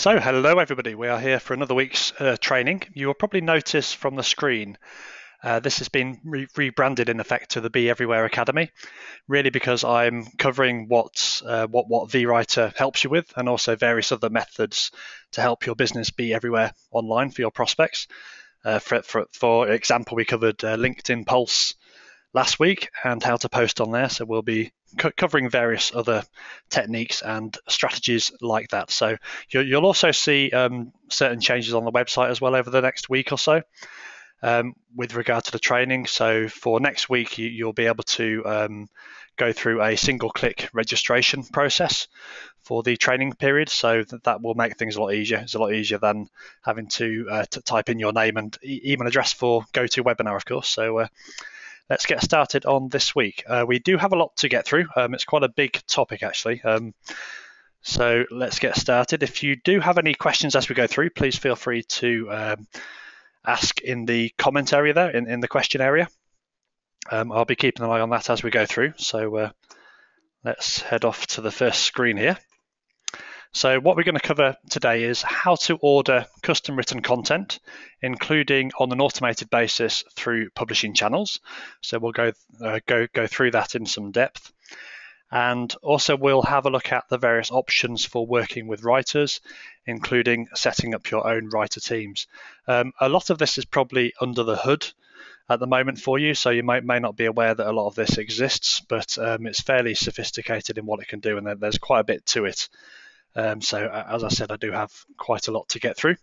So hello everybody, we are here for another week's training. You will probably notice from the screen this has been rebranded in effect to the Be Everywhere Academy, really because I'm covering what vWriter helps you with and also various other methods to help your business be everywhere online for your prospects. For example, we covered LinkedIn Pulse last week and how to post on there. So we'll be covering various other techniques and strategies like that. So you'll also see certain changes on the website as well over the next week or so with regard to the training. So for next week, you'll be able to go through a single click registration process for the training period. So that will make things a lot easier. It's a lot easier than having to type in your name and email address for GoToWebinar, of course. So let's get started on this week. We do have a lot to get through. It's quite a big topic, actually. So let's get started. If you do have any questions as we go through, please feel free to ask in the comment area there, in the question area. I'll be keeping an eye on that as we go through. So let's head off to the first screen here. So what we're going to cover today is how to order custom written content, including on an automated basis through publishing channels. So we'll go through that in some depth. And also we'll have a look at the various options for working with writers, including setting up your own writer teams. A lot of this is probably under the hood at the moment for you, so you may not be aware that a lot of this exists, but it's fairly sophisticated in what it can do, and there's quite a bit to it. So as I said, I do have quite a lot to get through.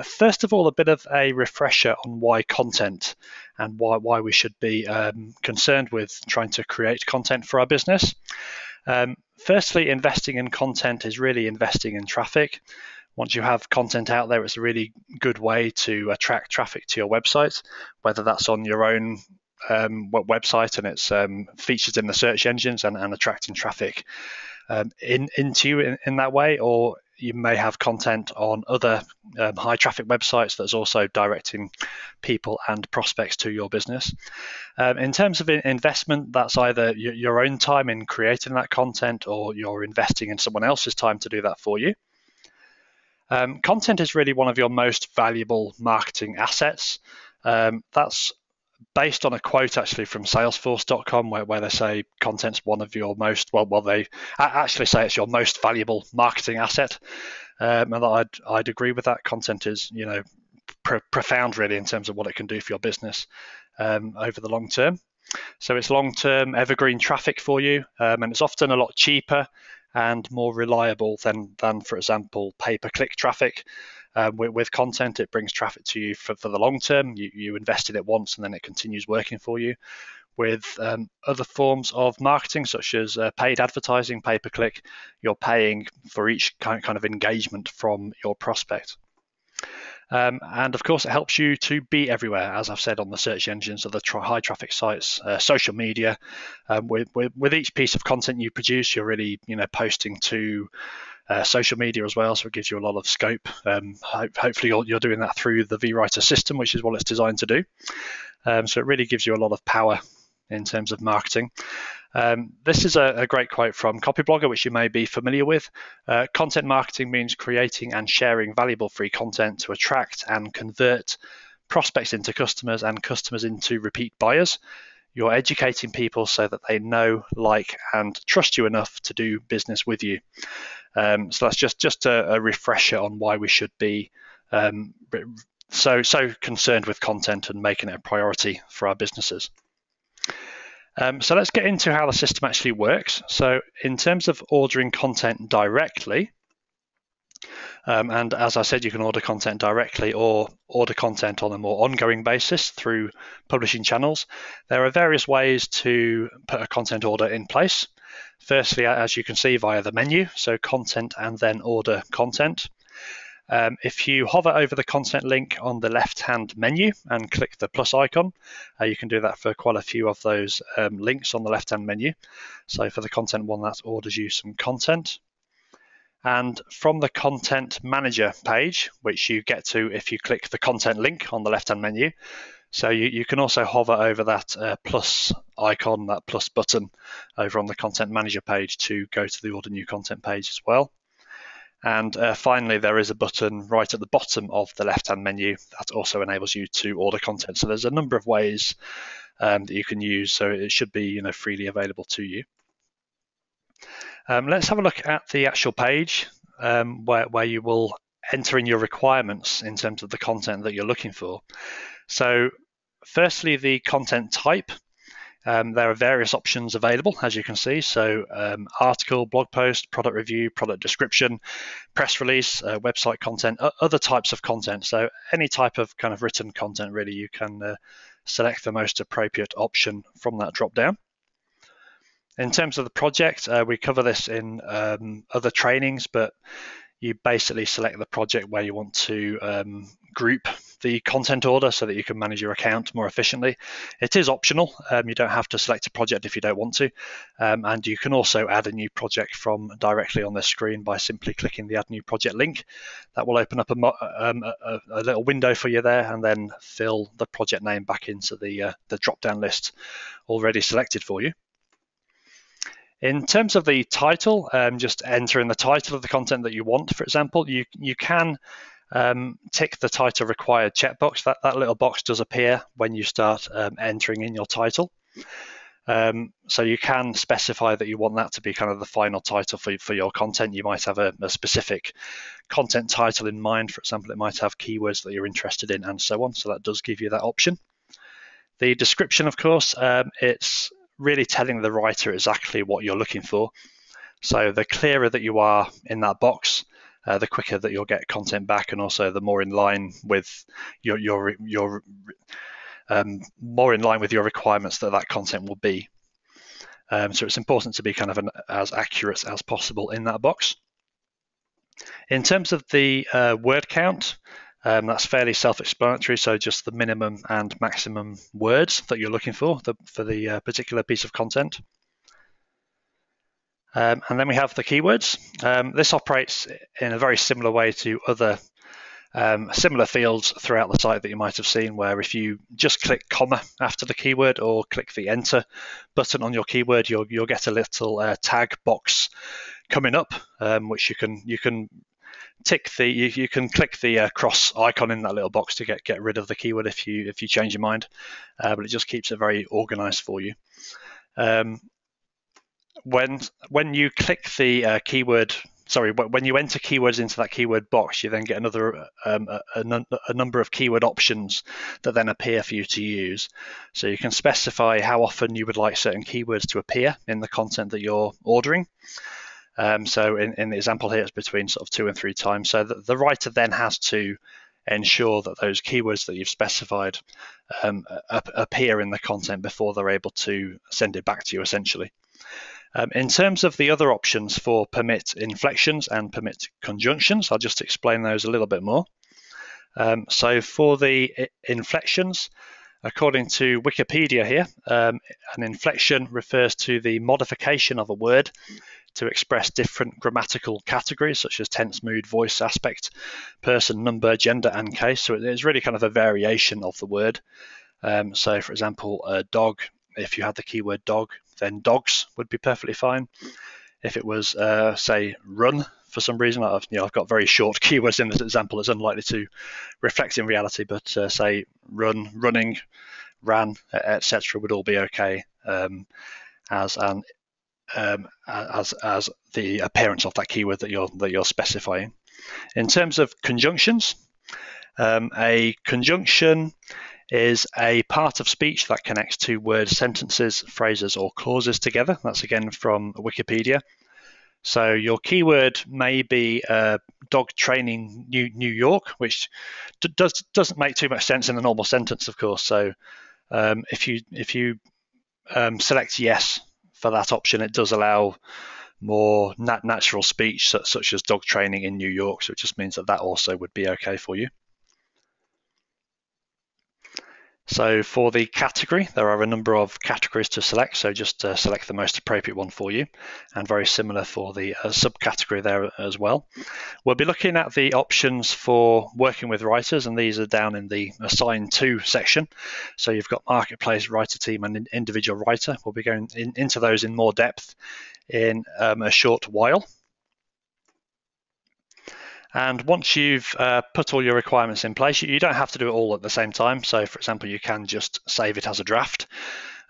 First of all, a bit of a refresher on why content and why we should be concerned with trying to create content for our business. Firstly, investing in content is really investing in traffic. Once you have content out there, it's a really good way to attract traffic to your website, whether that's on your own website and it's featured in the search engines and attracting traffic into you in that way, or you may have content on other high traffic websites that's also directing people and prospects to your business. In terms of investment, that's either your own time in creating that content or you're investing in someone else's time to do that for you. Content is really one of your most valuable marketing assets. That's based on a quote actually from Salesforce.com where they say content's one of your most, well they actually say it's your most valuable marketing asset, and I'd agree with that. Content is profound really in terms of what it can do for your business over the long term. So it's long-term evergreen traffic for you, and it's often a lot cheaper and more reliable than for example pay-per-click traffic. With content, it brings traffic to you for the long term. You invest in it once and then it continues working for you. With other forms of marketing, such as paid advertising, pay-per-click, you're paying for each kind of engagement from your prospect. And of course, it helps you to be everywhere, as I've said, on the search engines of the high traffic sites, social media. With each piece of content you produce, you're really posting to social media as well, so it gives you a lot of scope. Hopefully you're doing that through the vWriter system, which is what it's designed to do. So it really gives you a lot of power in terms of marketing. This is a great quote from Copyblogger, which you may be familiar with. Content marketing means creating and sharing valuable free content to attract and convert prospects into customers and customers into repeat buyers. You're educating people so that they know, like, and trust you enough to do business with you. So that's just a refresher on why we should be so concerned with content and making it a priority for our businesses. So let's get into how the system actually works. So in terms of ordering content directly, and as I said, you can order content directly or order content on a more ongoing basis through publishing channels. There are various ways to put a content order in place. Firstly, as you can see, via the menu, so content and then order content. If you hover over the content link on the left-hand menu and click the plus icon, you can do that for quite a few of those links on the left-hand menu. So for the content one, that orders you some content. And from the content manager page, which you get to if you click the content link on the left-hand menu, so you can also hover over that plus icon, that plus button over on the content manager page to go to the order new content page as well. And finally, there is a button right at the bottom of the left-hand menu that also enables you to order content. So there's a number of ways that you can use, so it should be freely available to you. Let's have a look at the actual page where you will enter in your requirements in terms of the content that you're looking for. So firstly, the content type. There are various options available, as you can see. So article, blog post, product review, product description, press release, website content, other types of content. So any type of kind of written content, really, you can select the most appropriate option from that drop down. In terms of the project, we cover this in other trainings, but you basically select the project where you want to group the content order so that you can manage your account more efficiently. It is optional. You don't have to select a project if you don't want to. And you can also add a new project from directly on this screen by simply clicking the Add New Project link. That will open up a little window for you there, and then fill the project name back into the drop-down list already selected for you. In terms of the title, just enter in the title of the content that you want. For example, you can tick the title required checkbox. That little box does appear when you start entering in your title. So you can specify that you want that to be kind of the final title for your content. You might have a specific content title in mind. For example, it might have keywords that you're interested in and so on. So that does give you that option. The description, of course, it's really telling the writer exactly what you're looking for. So the clearer that you are in that box, the quicker that you'll get content back, and also the more in line with your more in line with your requirements that content will be. So it's important to be kind of as accurate as possible in that box. In terms of the word count, that's fairly self-explanatory, so just the minimum and maximum words that you're looking for the particular piece of content. And then we have the keywords. This operates in a very similar way to other similar fields throughout the site that you might have seen, where if you just click comma after the keyword or click the enter button on your keyword, you'll get a little tag box coming up, which you can tick you can click the cross icon in that little box to get rid of the keyword if you change your mind, but it just keeps it very organized for you. When you click the when you enter keywords into that keyword box, you then get another a number of keyword options that then appear for you to use. So you can specify how often you would like certain keywords to appear in the content that you're ordering. So in the example here, it's between sort of 2 and 3 times. So the writer then has to ensure that those keywords that you've specified appear in the content before they're able to send it back to you, essentially. In terms of the other options for permit inflections and permit conjunctions, I'll just explain those a little bit more. So for the inflections, according to Wikipedia here, an inflection refers to the modification of a word to express different grammatical categories such as tense, mood, voice, aspect, person, number, gender, and case. So it's really kind of a variation of the word. So for example, dog, if you had the keyword dog, then dogs would be perfectly fine. If it was, say, run, for some reason, I've got very short keywords in this example. It's unlikely to reflect in reality, but say run, running, ran, etc. would all be okay as the appearance of that keyword that you're specifying. In terms of conjunctions, a conjunction is a part of speech that connects two words, sentences, phrases, or clauses together. That's again from Wikipedia. So your keyword may be dog training New York, which doesn't make too much sense in a normal sentence, of course. So if you select yes for that option, it does allow more natural speech, such as dog training in New York. So it just means that also would be okay for you. So for the category, there are a number of categories to select. So just select the most appropriate one for you, and very similar for the subcategory there as well. We'll be looking at the options for working with writers, and these are down in the Assign To section. So you've got Marketplace, Writer Team, and Individual Writer. We'll be going into those in more depth in a short while. And once you've put all your requirements in place, you don't have to do it all at the same time. So for example, you can just save it as a draft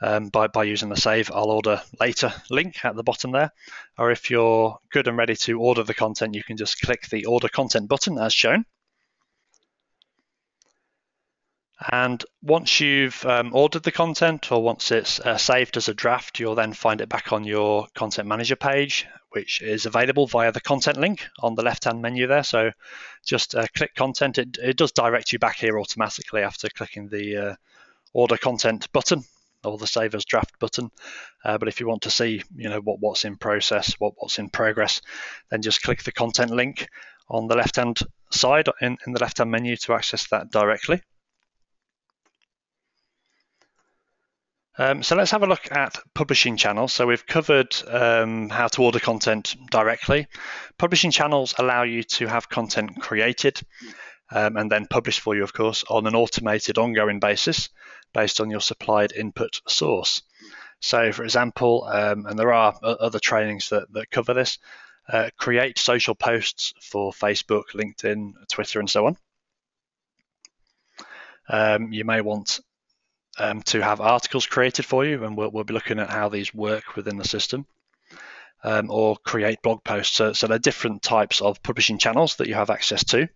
by using the Save I'll Order Later link at the bottom there. Or if you're good and ready to order the content, you can just click the Order Content button as shown. And once you've ordered the content, or once it's saved as a draft, you'll then find it back on your Content Manager page, which is available via the content link on the left-hand menu there. So just click content. It does direct you back here automatically after clicking the Order Content button or the Save as Draft button. But if you want to see, what's in process, what's in progress, then just click the content link on the left-hand side in the left-hand menu to access that directly. So let's have a look at publishing channels. So we've covered how to order content directly. Publishing channels allow you to have content created and then published for you, of course, on an automated ongoing basis based on your supplied input source. So for example, and there are other trainings that cover this, create social posts for Facebook, LinkedIn, Twitter, and so on. You may want to have articles created for you, and we'll be looking at how these work within the system, or create blog posts. So there are different types of publishing channels that you have access to.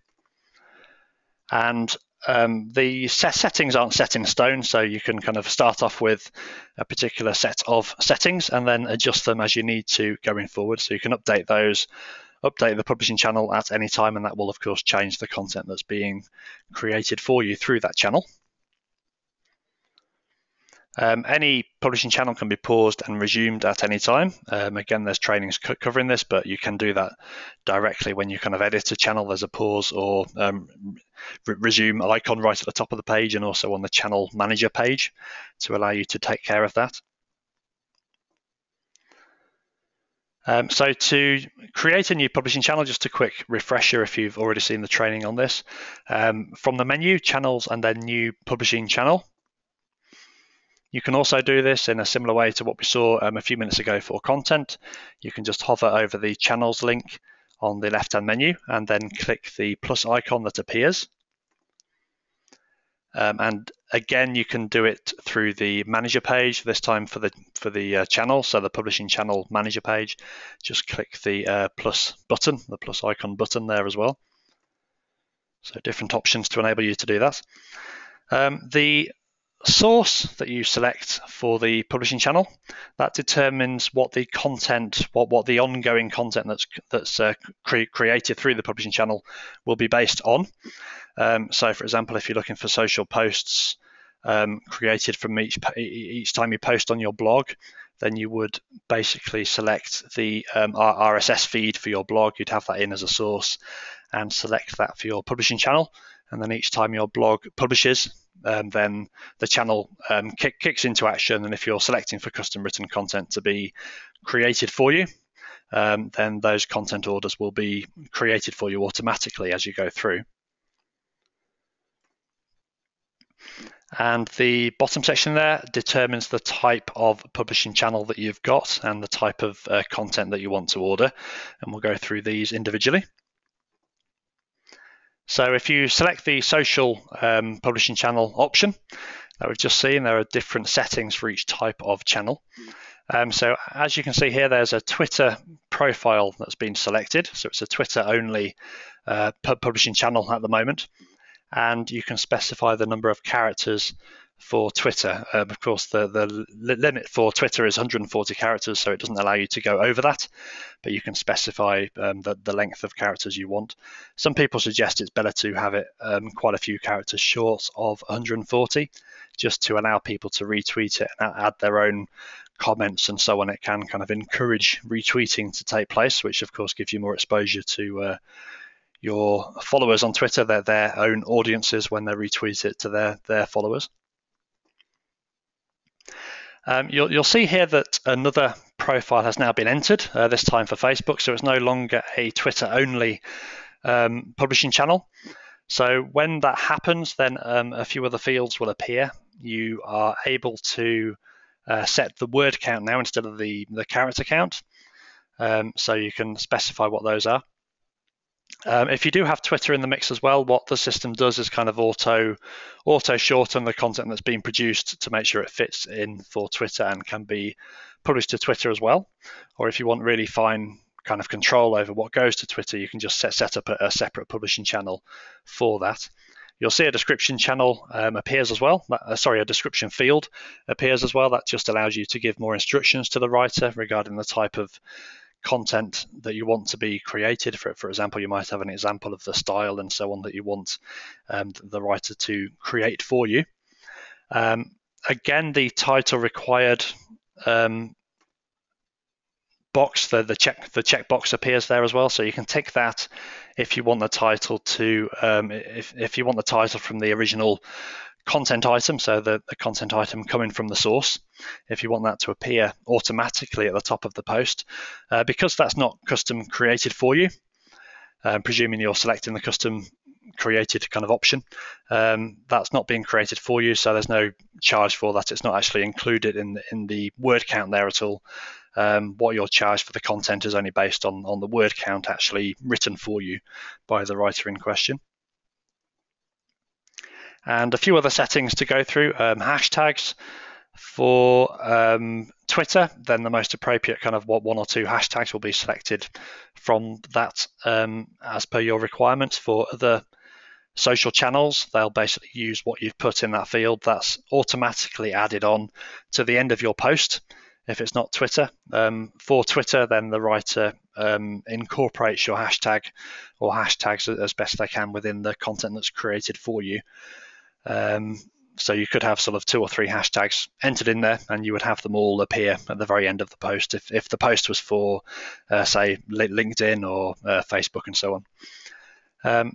And the settings aren't set in stone, so you can kind of start off with a particular set of settings and then adjust them as you need to going forward. So you can update the publishing channel at any time, and that will of course change the content that's being created for you through that channel. Any publishing channel can be paused and resumed at any time. Again, there's trainings covering this, but you can do that directly when you kind of edit a channel. There's a pause or resume icon right at the top of the page, and also on the channel manager page to allow you to take care of that. So to create a new publishing channel, just a quick refresher if you've already seen the training on this, from the menu, channels, and then new publishing channel. You can also do this in a similar way to what we saw a few minutes ago for content. You can just hover over the channels link on the left-hand menu and then click the plus icon that appears. And again, you can do it through the manager page, this time for the channel, so the publishing channel manager page. Just click the plus button, the plus icon button there as well. So different options to enable you to do that. The source that you select for the publishing channel, that determines what the content, what the ongoing content that's created through the publishing channel will be based on. So for example, if you're looking for social posts created from each time you post on your blog, then you would basically select the RSS feed for your blog. You'd have that in as a source and select that for your publishing channel. And then each time your blog publishes, then the channel kicks into action. And if you're selecting for custom written content to be created for you, then those content orders will be created for you automatically as you go through. And the bottom section there determines the type of publishing channel that you've got and the type of content that you want to order. And we'll go through these individually. So if you select the social publishing channel option that we've just seen, there are different settings for each type of channel. So as you can see here, there's a Twitter profile that's been selected. So it's a Twitter only publishing channel at the moment. And you can specify the number of characters for Twitter. Of course, the limit for Twitter is 140 characters, so it doesn't allow you to go over that, but you can specify the length of characters you want. Some people suggest it's better to have it quite a few characters short of 140, just to allow people to retweet it and add their own comments and so on. It can kind of encourage retweeting to take place, which of course gives you more exposure to your followers on Twitter, their own audiences, when they retweet it to their followers. You'll see here that another profile has now been entered, this time for Facebook, so it's no longer a Twitter-only publishing channel. So when that happens, then a few other fields will appear. You are able to set the word count now instead of the character count, so you can specify what those are. If you do have Twitter in the mix as well, what the system does is kind of auto shorten the content that's being produced to make sure it fits in for Twitter and can be published to Twitter as well. Or if you want really fine kind of control over what goes to Twitter, you can just set up a separate publishing channel for that. You'll see a description channel appears as well. A description field appears as well. That just allows you to give more instructions to the writer regarding the type of content that you want to be created. For example, you might have an example of the style and so on that you want the writer to create for you. Again, the title required box, the checkbox appears there as well, so you can tick that if you want the title to if you want the title from the original content item, so the content item coming from the source, if you want that to appear automatically at the top of the post. Because that's not custom created for you, presuming you're selecting the custom created kind of option, that's not being created for you, so there's no charge for that. It's not actually included in the word count there at all. What you're charged for the content is only based on the word count actually written for you by the writer in question. And a few other settings to go through. Hashtags for Twitter, then the most appropriate kind of one or two hashtags will be selected from that as per your requirements. For other social channels, they'll basically use what you've put in that field. That's automatically added on to the end of your post if it's not Twitter. For Twitter, then the writer incorporates your hashtag or hashtags as best they can within the content that's created for you. So you could have sort of 2 or 3 hashtags entered in there, and you would have them all appear at the very end of the post if the post was for, say, LinkedIn or Facebook and so on.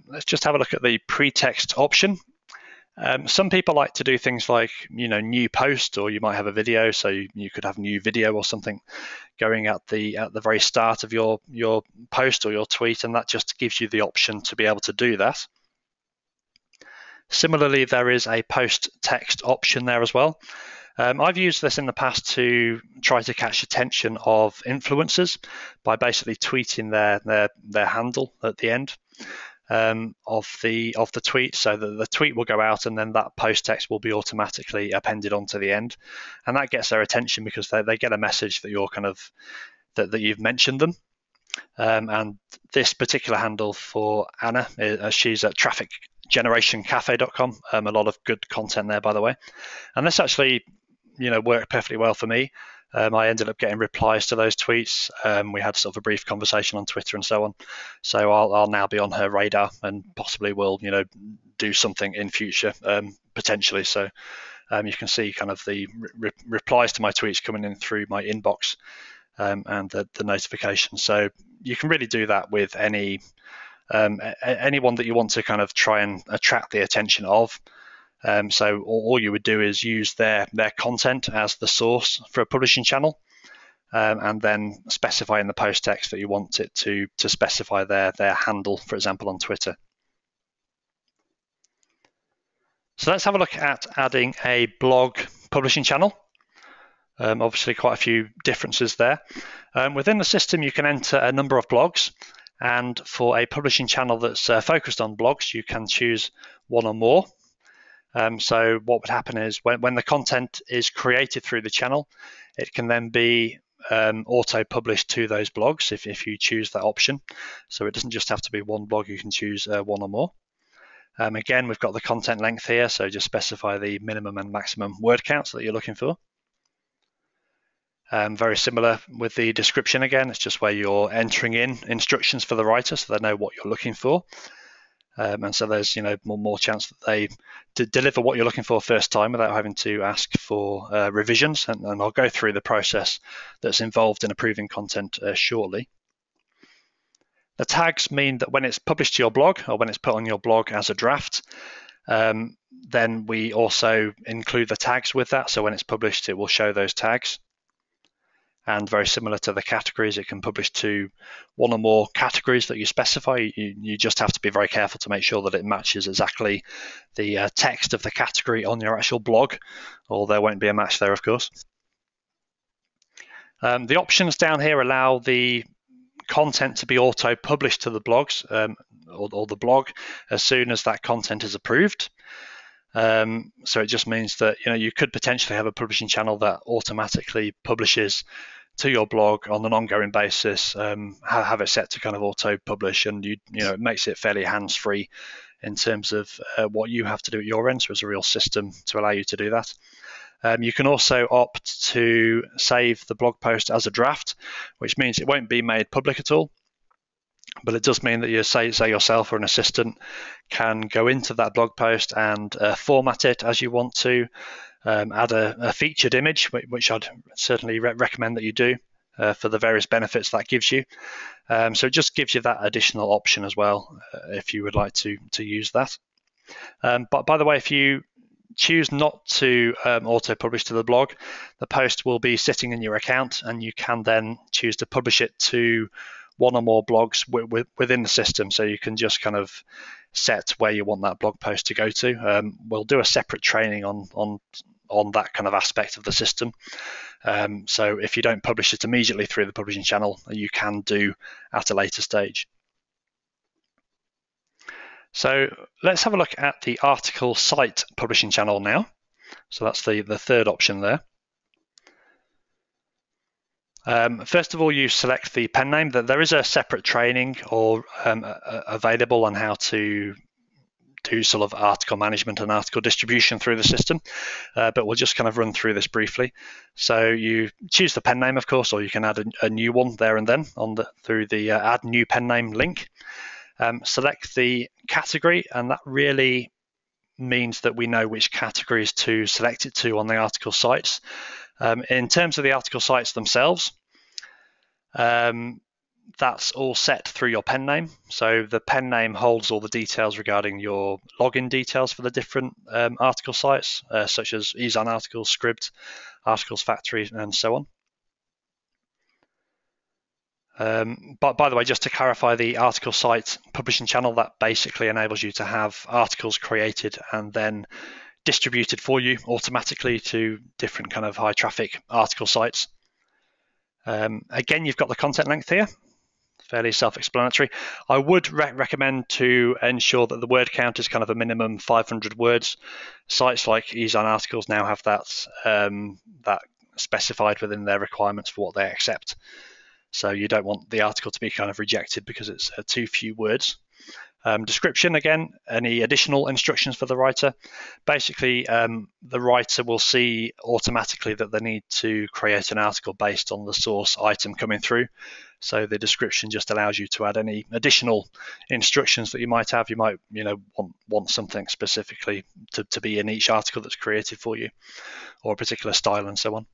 Let's just have a look at the pretext option. Some people like to do things like, new post, or you might have a video, so you could have new video or something going at the very start of your post or your tweet, and that just gives you the option to be able to do that. Similarly, there is a post text option there as well. I've used this in the past to try to catch attention of influencers by basically tweeting their handle at the end of the tweet, so that the tweet will go out and then that post text will be automatically appended onto the end, and that gets their attention because they get a message that you're that you've mentioned them. And this particular handle for Anna, she's at trafficgenerationcafe.com. A lot of good content there, by the way. And this actually, worked perfectly well for me. I ended up getting replies to those tweets. We had sort of a brief conversation on Twitter and so on. So I'll now be on her radar and possibly will, do something in future, potentially. So you can see kind of the replies to my tweets coming in through my inbox. And the notifications. So you can really do that with anyone that you want to kind of try and attract the attention of. So all you would do is use their content as the source for a publishing channel, and then specify in the post text that you want it to specify their handle, for example, on Twitter. So let's have a look at adding a blog publishing channel. Obviously quite a few differences there. Within the system, you can enter a number of blogs, and for a publishing channel that's focused on blogs, you can choose one or more. So what would happen is when the content is created through the channel, it can then be auto-published to those blogs if you choose that option. So it doesn't just have to be one blog, you can choose one or more. Again, we've got the content length here, so just specify the minimum and maximum word counts that you're looking for. Very similar with the description again, it's just where you're entering in instructions for the writer so they know what you're looking for. And so there's more chance that they deliver what you're looking for first time without having to ask for revisions, and I'll go through the process that's involved in approving content shortly. The tags mean that when it's published to your blog or when it's put on your blog as a draft, then we also include the tags with that, so when it's published it will show those tags. And very similar to the categories, it can publish to one or more categories that you specify. You just have to be very careful to make sure that it matches exactly the text of the category on your actual blog, or there won't be a match there, of course. The options down here allow the content to be auto-published to the blogs. or the blog as soon as that content is approved. So it just means that you could potentially have a publishing channel that automatically publishes to your blog on an ongoing basis, have it set to kind of auto publish, and it makes it fairly hands-free in terms of what you have to do at your end. So it's a real system to allow you to do that. You can also opt to save the blog post as a draft, which means it won't be made public at all. But it does mean that you say yourself or an assistant can go into that blog post and format it as you want to, add a featured image, which I'd certainly recommend that you do for the various benefits that gives you. So it just gives you that additional option as well if you would like to use that. But by the way, if you choose not to auto-publish to the blog, the post will be sitting in your account, and you can then choose to publish it to one or more blogs within the system. So you can just kind of set where you want that blog post to go to. We'll do a separate training on that kind of aspect of the system. So if you don't publish it immediately through the publishing channel, you can do at a later stage. So let's have a look at the article site publishing channel now. So that's the third option there. First of all, you select the pen name. There is a separate training available on how to do sort of article management and article distribution through the system, but we'll just kind of run through this briefly. So you choose the pen name, of course, or you can add a new one there and then through the add new pen name link. Select the category, and that really means that we know which categories to select it to on the article sites. In terms of the article sites themselves, that's all set through your pen name. So the pen name holds all the details regarding your login details for the different article sites, such as Ezon Articles, Scribd, Articles Factory, and so on. But by the way, just to clarify, the article site publishing channel, that basically enables you to have articles created and then distributed for you automatically to different kind of high traffic article sites. Again, you've got the content length here, fairly self-explanatory. I would recommend to ensure that the word count is kind of a minimum 500 words. Sites like Ezon Articles now have that specified within their requirements for what they accept. So you don't want the article to be kind of rejected because it's too few words. Description, again, any additional instructions for the writer. Basically, the writer will see automatically that they need to create an article based on the source item coming through. So the description just allows you to add any additional instructions that you might have. You might want something specifically to be in each article that's created for you, or a particular style and so on.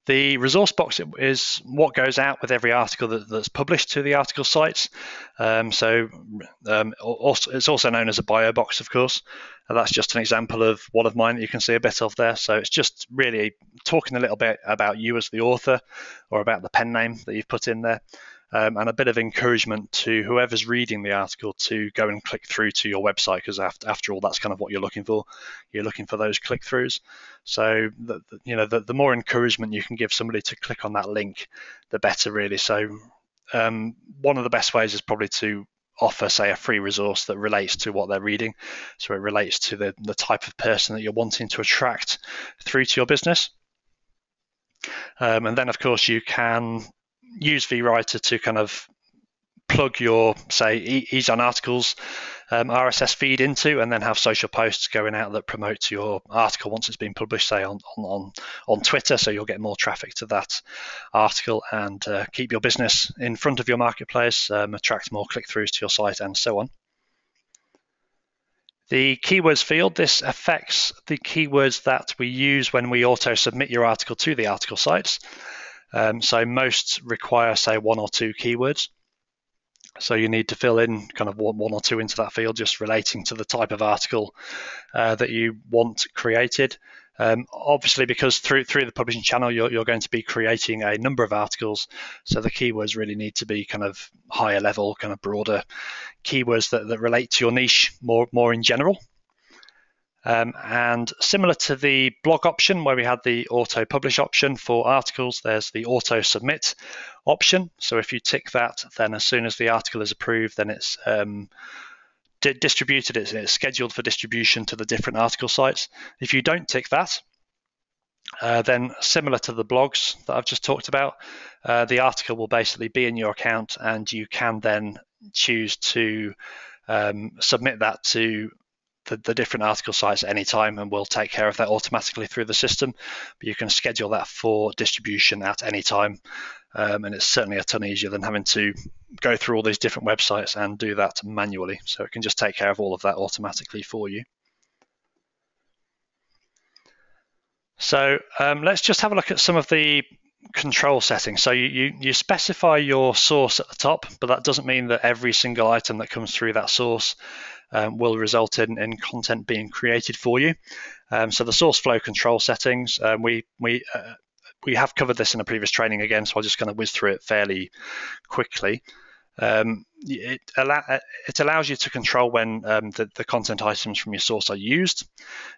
The resource box is what goes out with every article that's published to the article sites. Also, it's also known as a bio box, of course. That's just an example of one of mine that you can see a bit of there. So it's just really talking a little bit about you as the author, or about the pen name that you've put in there. And a bit of encouragement to whoever's reading the article to go and click through to your website, because after all, that's kind of what you're looking for. You're looking for those click-throughs. So the more encouragement you can give somebody to click on that link, the better, really. So one of the best ways is probably to offer, say, a free resource that relates to what they're reading. So it relates to the type of person that you're wanting to attract through to your business. And then, of course, you can use vWriter to kind of plug your, say, Ezon Articles RSS feed into, and then have social posts going out that promote your article once it's been published, say, on Twitter. So you'll get more traffic to that article and keep your business in front of your marketplace, attract more click-throughs to your site, and so on. The keywords field, this affects the keywords that we use when we auto-submit your article to the article sites. So most require, say, 1 or 2 keywords. So you need to fill in kind of one or two into that field, just relating to the type of article that you want created. Obviously, because through the publishing channel, you're going to be creating a number of articles. So the keywords really need to be kind of higher level, kind of broader keywords that relate to your niche more in general. And similar to the blog option where we had the auto publish option for articles, there's the auto submit option. So if you tick that, then as soon as the article is approved, then it's distributed, it's scheduled for distribution to the different article sites. If you don't tick that, then similar to the blogs that I've just talked about, the article will basically be in your account, and you can then choose to submit that to the different article sites at any time, and we'll take care of that automatically through the system. But you can schedule that for distribution at any time, and it's certainly a ton easier than having to go through all these different websites and do that manually. So it can just take care of all of that automatically for you. So let's just have a look at some of the control settings. So you specify your source at the top, but that doesn't mean that every single item that comes through that source will result in content being created for you. So the source flow control settings, we have covered this in a previous training again, so I'm just going to whiz through it fairly quickly. It allows you to control when the content items from your source are used.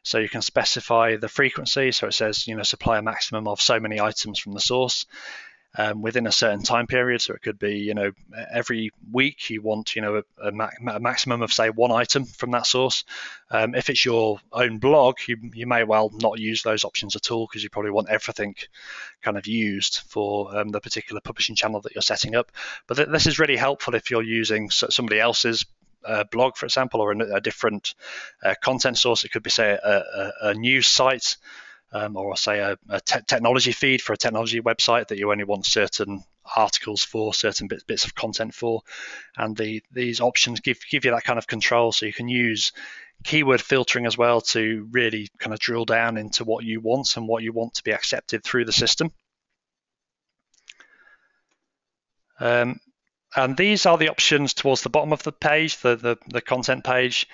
So you can specify the frequency. So it says, supply a maximum of so many items from the source within a certain time period. So it could be, every week you want, a maximum of, say, one item from that source. If it's your own blog, you may well not use those options at all, because you probably want everything kind of used for the particular publishing channel that you're setting up. But this is really helpful if you're using somebody else's blog, for example, or a different content source. It could be, say, a news site, or say a technology feed for a technology website that you only want certain articles for, certain bits of content for. And these options give you that kind of control, so you can use keyword filtering as well to really kind of drill down into what you want and what you want to be accepted through the system. And these are the options towards the bottom of the page, the content page,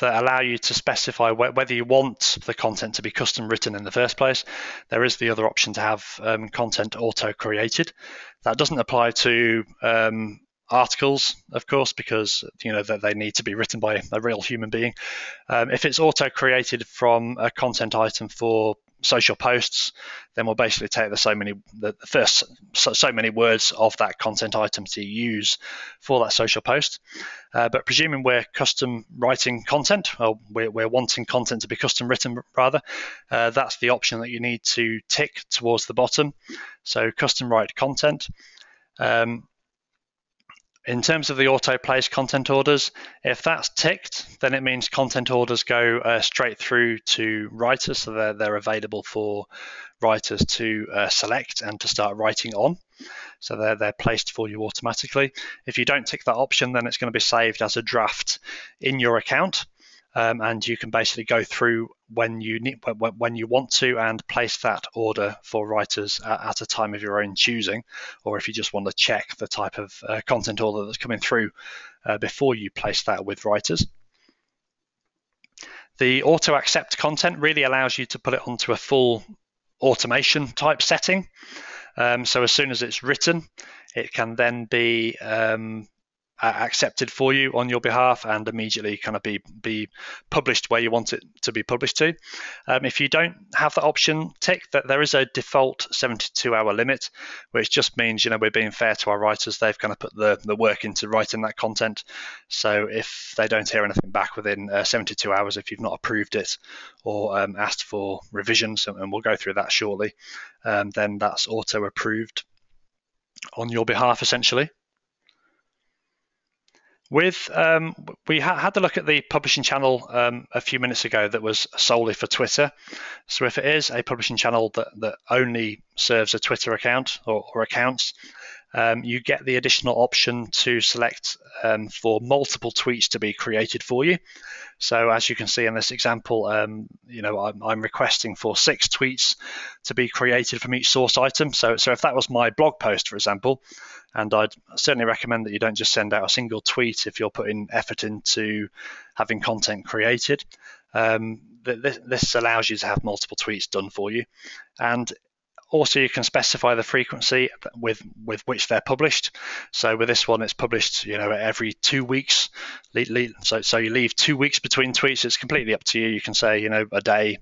that allow you to specify whether you want the content to be custom written in the first place. There is the other option to have content auto-created. That doesn't apply to articles, of course, because they need to be written by a real human being. If it's auto-created from a content item for social posts, then we'll basically take the first so many words of that content item to use for that social post. But presuming we're custom writing content, or we're wanting content to be custom written rather, that's the option that you need to tick towards the bottom. So custom write content. In terms of the auto-place content orders, if that's ticked, then it means content orders go straight through to writers, so they're available for writers to select and to start writing on. So they're placed for you automatically. If you don't tick that option, then it's going to be saved as a draft in your account, and you can basically go through when you want to and place that order for writers at a time of your own choosing, or if you just want to check the type of content order that's coming through before you place that with writers. The auto accept content really allows you to put it onto a full automation type setting. So as soon as it's written, it can then be accepted for you on your behalf and immediately kind of be published where you want it to be published to. If you don't have that option ticked, that there is a default 72-hour limit, which just means we're being fair to our writers. They've kind of put the work into writing that content. So if they don't hear anything back within 72 hours, if you've not approved it or asked for revisions, and we'll go through that shortly, then that's auto approved on your behalf essentially. We had to look at the publishing channel a few minutes ago that was solely for Twitter. So if it is a publishing channel that only serves a Twitter account or accounts, you get the additional option to select for multiple tweets to be created for you. So as you can see in this example, I'm requesting for 6 tweets to be created from each source item. So if that was my blog post, for example, and I'd certainly recommend that you don't just send out a single tweet if you're putting effort into having content created. This allows you to have multiple tweets done for you. And Also, you can specify the frequency with which they're published. So with this one, it's published, every 2 weeks. So you leave 2 weeks between tweets. It's completely up to you. You can say, a day,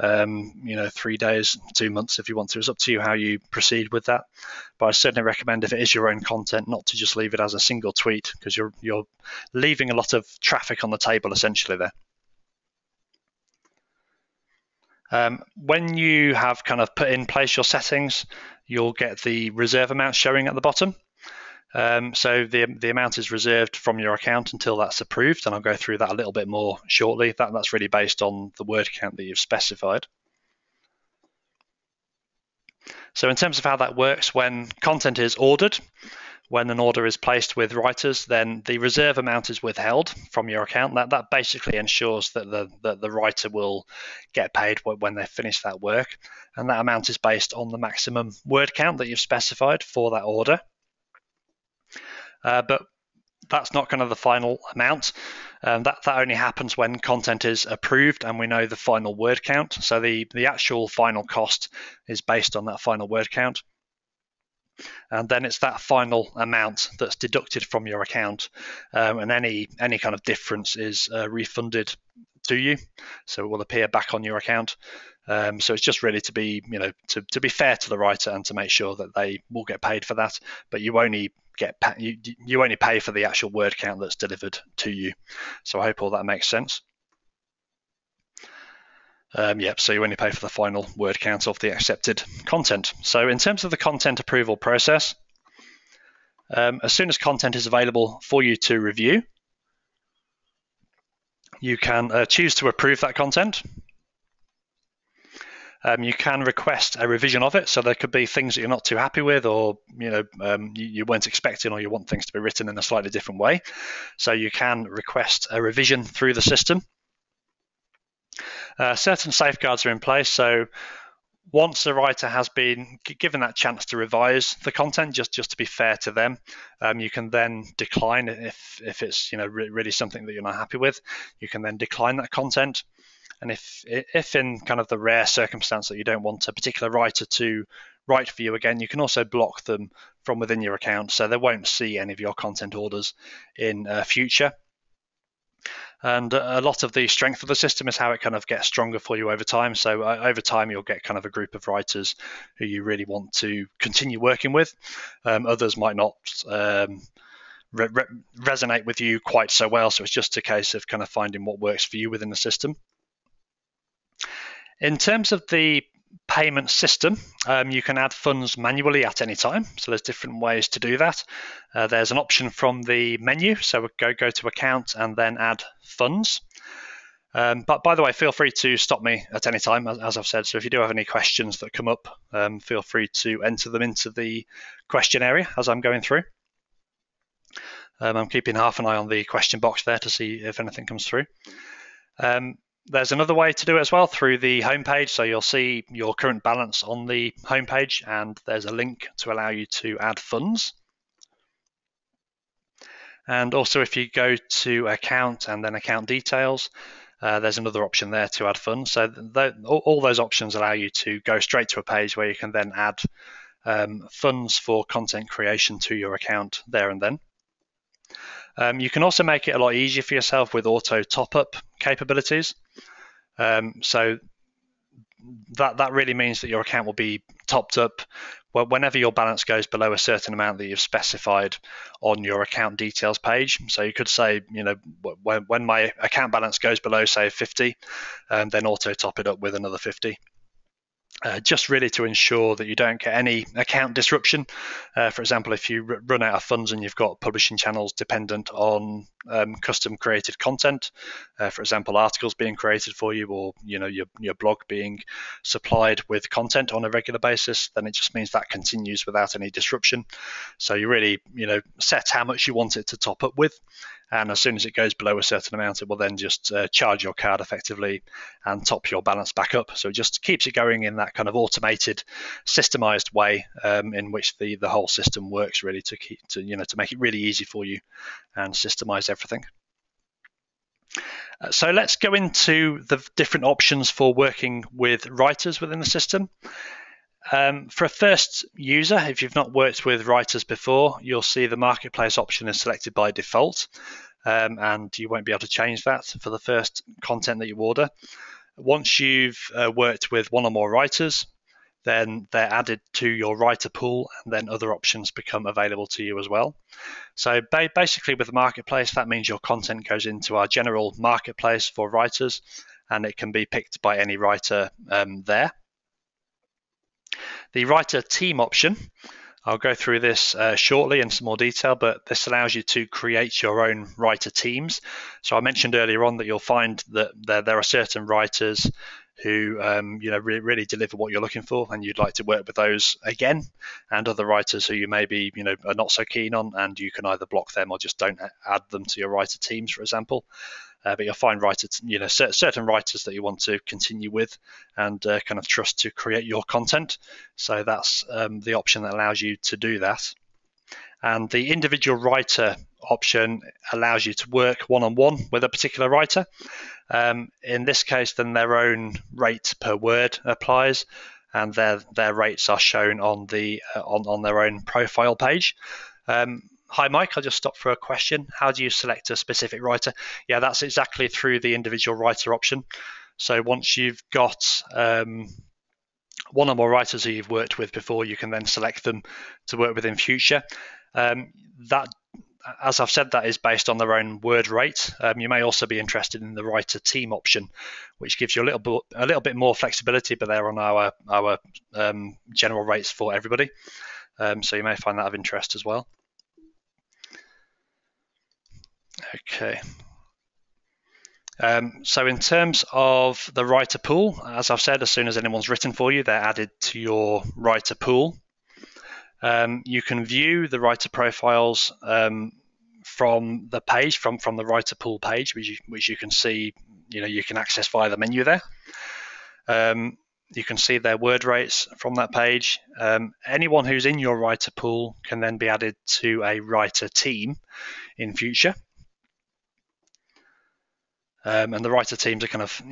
3 days, 2 months if you want to. It's up to you how you proceed with that. But I certainly recommend, if it is your own content, not to just leave it as a single tweet, because you're leaving a lot of traffic on the table essentially there. When you have kind of put in place your settings, you'll get the reserve amount showing at the bottom. So the amount is reserved from your account until that's approved, and I'll go through that a little bit more shortly. That's really based on the word count that you've specified. So in terms of how that works, when content is ordered, when an order is placed with writers, then the reserve amount is withheld from your account. That basically ensures that the writer will get paid when they finish that work. And that amount is based on the maximum word count that you've specified for that order. But that's not kind of the final amount. That only happens when content is approved and we know the final word count. So the actual final cost is based on that final word count. And then it's that final amount that's deducted from your account, and any kind of difference is refunded to you, so it will appear back on your account. So it's just really to be, to be fair to the writer and to make sure that they will get paid for that, but you only pay for the actual word count that's delivered to you. So I hope all that makes sense. So you only pay for the final word count of the accepted content. So in terms of the content approval process, as soon as content is available for you to review, you can choose to approve that content. You can request a revision of it, so there could be things that you're not too happy with, or you weren't expecting, or you want things to be written in a slightly different way. So you can request a revision through the system. Certain safeguards are in place, so once the writer has been given that chance to revise the content, just to be fair to them, you can then decline it if it's really something that you're not happy with. You can then decline that content, and if in kind of the rare circumstance that you don't want a particular writer to write for you again, you can also block them from within your account, so they won't see any of your content orders in future. And a lot of the strength of the system is how it kind of gets stronger for you over time. So over time, you'll get kind of a group of writers who you really want to continue working with. Others might not resonate with you quite so well. So it's just a case of kind of finding what works for you within the system. In terms of the payment system, you can add funds manually at any time. So there's different ways to do that. There's an option from the menu. So we'll go to account and then add funds. But by the way, feel free to stop me at any time, as I've said. So if you do have any questions that come up, feel free to enter them into the question area as I'm going through. I'm keeping half an eye on the question box there to see if anything comes through. There's another way to do it as well, through the homepage. So you'll see your current balance on the homepage, and there's a link to allow you to add funds. And also, if you go to account and then account details, there's another option there to add funds. So all those options allow you to go straight to a page where you can then add funds for content creation to your account there and then. You can also make it a lot easier for yourself with auto top-up capabilities. So that really means that your account will be topped up whenever your balance goes below a certain amount that you've specified on your account details page. So you could say, when my account balance goes below, say 50, then auto top it up with another 50. Just really to ensure that you don't get any account disruption. For example, if you run out of funds and you've got publishing channels dependent on custom created content, for example, articles being created for you, or your blog being supplied with content on a regular basis, then it just means that continues without any disruption. So you really set how much you want it to top up with, and as soon as it goes below a certain amount, it will then just charge your card effectively and top your balance back up. So it just keeps it going in that kind of automated, systemized way, in which the whole system works, really to make it really easy for you and systemize everything. So let's go into the different options for working with writers within the system. For a first user, if you've not worked with writers before, you'll see the marketplace option is selected by default, and you won't be able to change that for the first content that you order. Once you've worked with one or more writers, then they're added to your writer pool, and then other options become available to you as well. So basically with the marketplace, that means your content goes into our general marketplace for writers, and it can be picked by any writer there. The writer team option, I'll go through this shortly in some more detail, but this allows you to create your own writer teams. So I mentioned earlier on that you'll find that there are certain writers who really deliver what you're looking for, and you'd like to work with those again, and other writers who you maybe are not so keen on, and you can either block them or just don't add them to your writer teams, for example. But you'll find certain writers that you want to continue with and kind of trust to create your content. So that's the option that allows you to do that. And the individual writer option allows you to work one-on-one with a particular writer. In this case, then their own rate per word applies, and their rates are shown on their own profile page. Hi, Mike. I'll just stop for a question. How do you select a specific writer? Yeah, that's exactly through the individual writer option. So once you've got one or more writers who you've worked with before, you can then select them to work with in future. That, as I've said, that is based on their own word rate. You may also be interested in the writer team option, which gives you a little bit more flexibility, but they're on our general rates for everybody. So you may find that of interest as well. Okay. So in terms of the writer pool, as I've said, as soon as anyone's written for you, they're added to your writer pool. You can view the writer profiles from the page, from the writer pool page, which you can see, you can access via the menu there. You can see their word rates from that page. Anyone who's in your writer pool can then be added to a writer team in future. And the writer teams are kind of,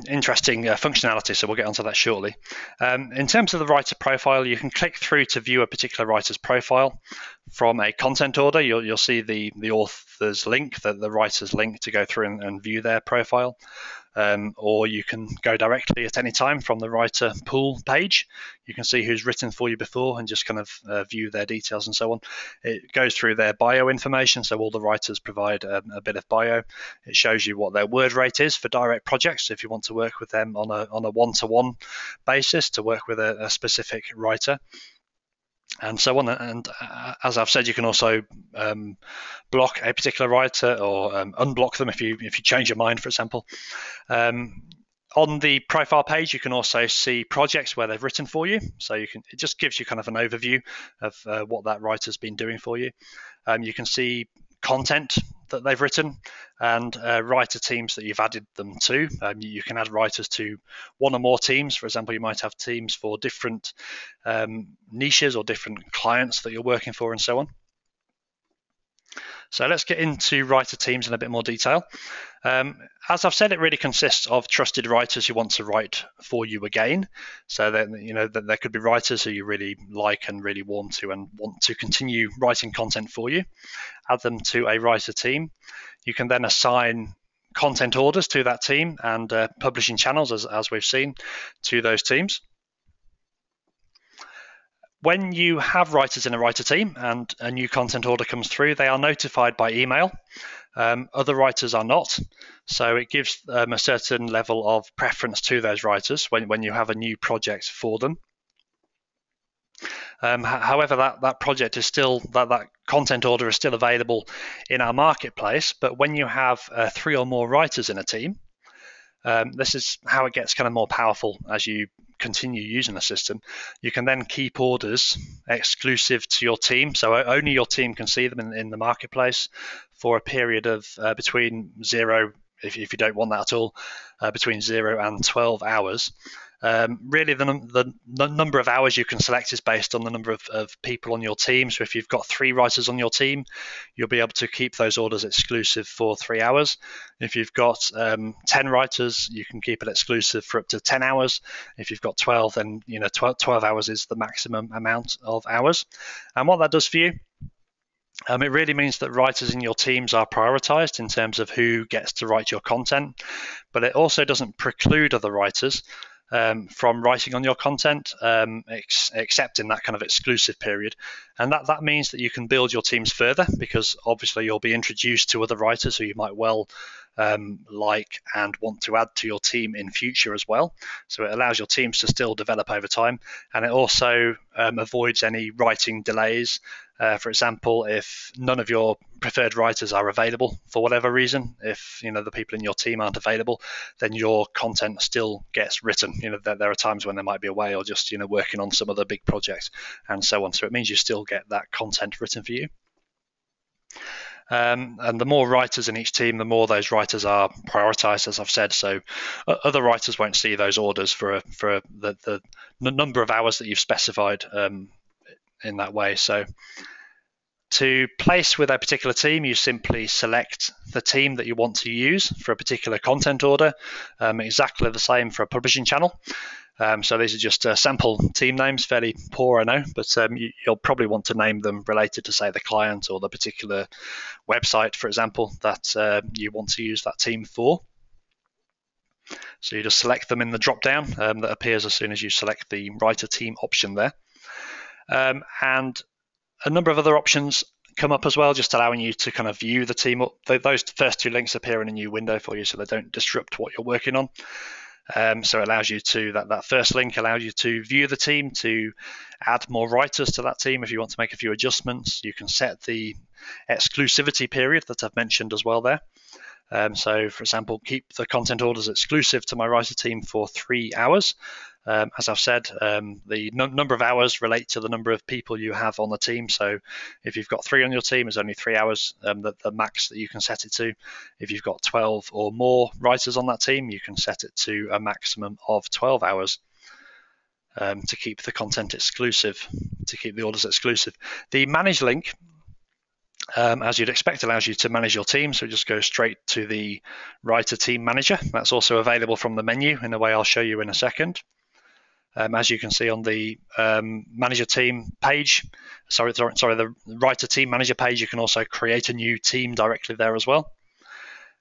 interesting functionality, so we'll get onto that shortly. In terms of the writer profile, you can click through to view a particular writer's profile from a content order. You'll see the author's link, the writer's link to go through and view their profile. Or you can go directly at any time from the writer pool page. You can see who's written for you before and just kind of view their details and so on. It goes through their bio information, so all the writers provide a bit of bio. It shows you what their word rate is for direct projects, if you want to work with them on a one-to-one basis to work with a specific writer, and so on. And as I've said, you can also block a particular writer or unblock them if you change your mind, for example. On the profile page, you can also see projects where they've written for you. So it just gives you kind of an overview of what that writer's been doing for you. You can see content that they've written and writer teams that you've added them to. You can add writers to one or more teams. For example, you might have teams for different niches or different clients that you're working for and so on. So let's get into writer teams in a bit more detail. As I've said, it really consists of trusted writers who want to write for you again. So that there could be writers who you really like and really warm to and want to continue writing content for you. Add them to a writer team. You can then assign content orders to that team and publishing channels, as we've seen, to those teams. When you have writers in a writer team and a new content order comes through, they are notified by email. Other writers are not. So it gives a certain level of preference to those writers when you have a new project for them. However, that project is still, that content order is still available in our marketplace. But when you have 3 or more writers in a team, this is how it gets kind of more powerful as you continue using the system. You can then keep orders exclusive to your team, so only your team can see them in the marketplace for a period of between 0, if you don't want that at all, between 0 and 12 hours. Really, the number of hours you can select is based on the number of people on your team. So if you've got 3 writers on your team, you'll be able to keep those orders exclusive for 3 hours. If you've got 10 writers, you can keep it exclusive for up to 10 hours. If you've got 12, then 12 hours is the maximum amount of hours. And what that does for you, it really means that writers in your teams are prioritized in terms of who gets to write your content, but it also doesn't preclude other writers from writing on your content, except in that kind of exclusive period. And that means that you can build your teams further, because obviously you'll be introduced to other writers who you might well like and want to add to your team in future as well. So it allows your teams to still develop over time, and it also avoids any writing delays. For example, if none of your preferred writers are available for whatever reason, if the people in your team aren't available, then your content still gets written. There are times when they might be away or just working on some other big project and so on. So it means you still get that content written for you. And the more writers in each team, the more those writers are prioritized, as I've said. So other writers won't see those orders for the number of hours that you've specified in that way. So to place with a particular team, you simply select the team that you want to use for a particular content order, exactly the same for a publishing channel. So these are just sample team names, fairly poor, I know, but you'll probably want to name them related to, say, the client or the particular website, for example, that you want to use that team for. So you just select them in the drop-down that appears as soon as you select the writer team option there. And a number of other options come up as well, just allowing you to kind of view the team. Those first 2 links appear in a new window for you, so they don't disrupt what you're working on. So it allows you to, that first link allows you to view the team, to add more writers to that team if you want to make a few adjustments. You can set the exclusivity period that I've mentioned as well there. So, for example, keep the content orders exclusive to my writer team for 3 hours. As I've said, the number of hours relate to the number of people you have on the team. So if you've got 3 on your team, it's only 3 hours, the max that you can set it to. If you've got 12 or more writers on that team, you can set it to a maximum of 12 hours to keep the content exclusive, to keep the orders exclusive. The manage link, as you'd expect, allows you to manage your team. So just go straight to the writer team manager. That's also available from the menu in a way I'll show you in a second. As you can see on the manager team page, the writer team manager page, you can also create a new team directly there as well.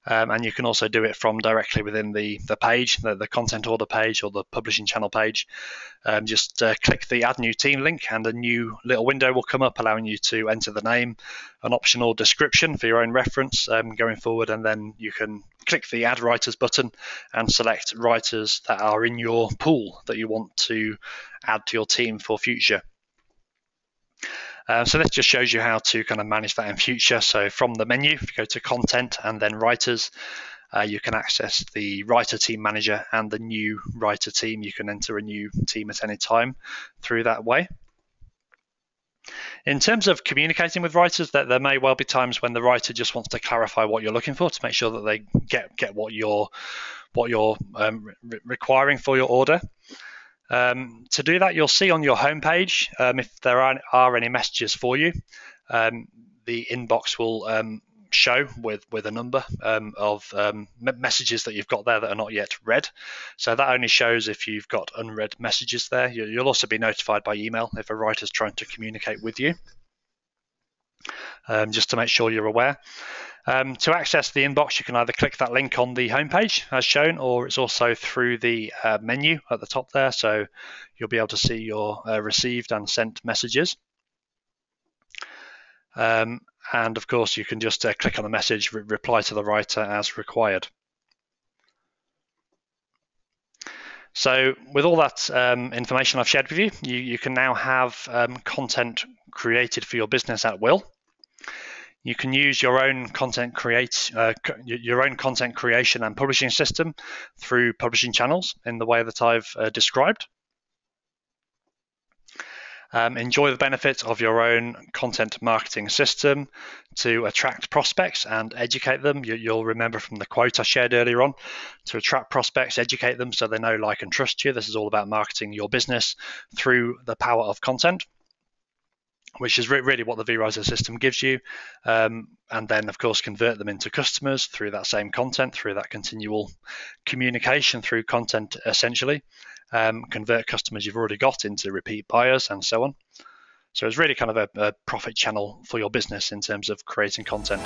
And you can also do it from directly within the page, the content order page or the publishing channel page. Just click the add new team link and a new little window will come up allowing you to enter the name, an optional description for your own reference going forward, and then you can click the add writers button and select writers that are in your pool that you want to add to your team for future. So this just shows you how to kind of manage that in future. So from the menu, if you go to content and then writers, you can access the writer team manager and the new writer team. You can enter a new team at any time through that way. In terms of communicating with writers, there may well be times when the writer just wants to clarify what you're looking for to make sure that they get what you're requiring for your order. To do that, you'll see on your homepage if there are any messages for you. The inbox will show with a number of messages that you've got there that are not yet read. So that only shows if you've got unread messages there. You'll also be notified by email if a writer's trying to communicate with you, just to make sure you're aware. To access the inbox, you can either click that link on the homepage as shown, or it's also through the menu at the top there. So you'll be able to see your received and sent messages. And of course, you can just click on the message, reply to the writer as required. So with all that information I've shared with you, you can now have content created for your business at will. You can use your own content creation and publishing system through publishing channels in the way that I've described. Enjoy the benefits of your own content marketing system to attract prospects and educate them. You'll remember from the quote I shared earlier on, to attract prospects, educate them so they know, like, and trust you. This is all about marketing your business through the power of content, which is really what the vWriter system gives you. And then, of course, convert them into customers through that same content, through that continual communication through content, essentially. Convert customers you've already got into repeat buyers and so on. So it's really kind of a profit channel for your business in terms of creating content.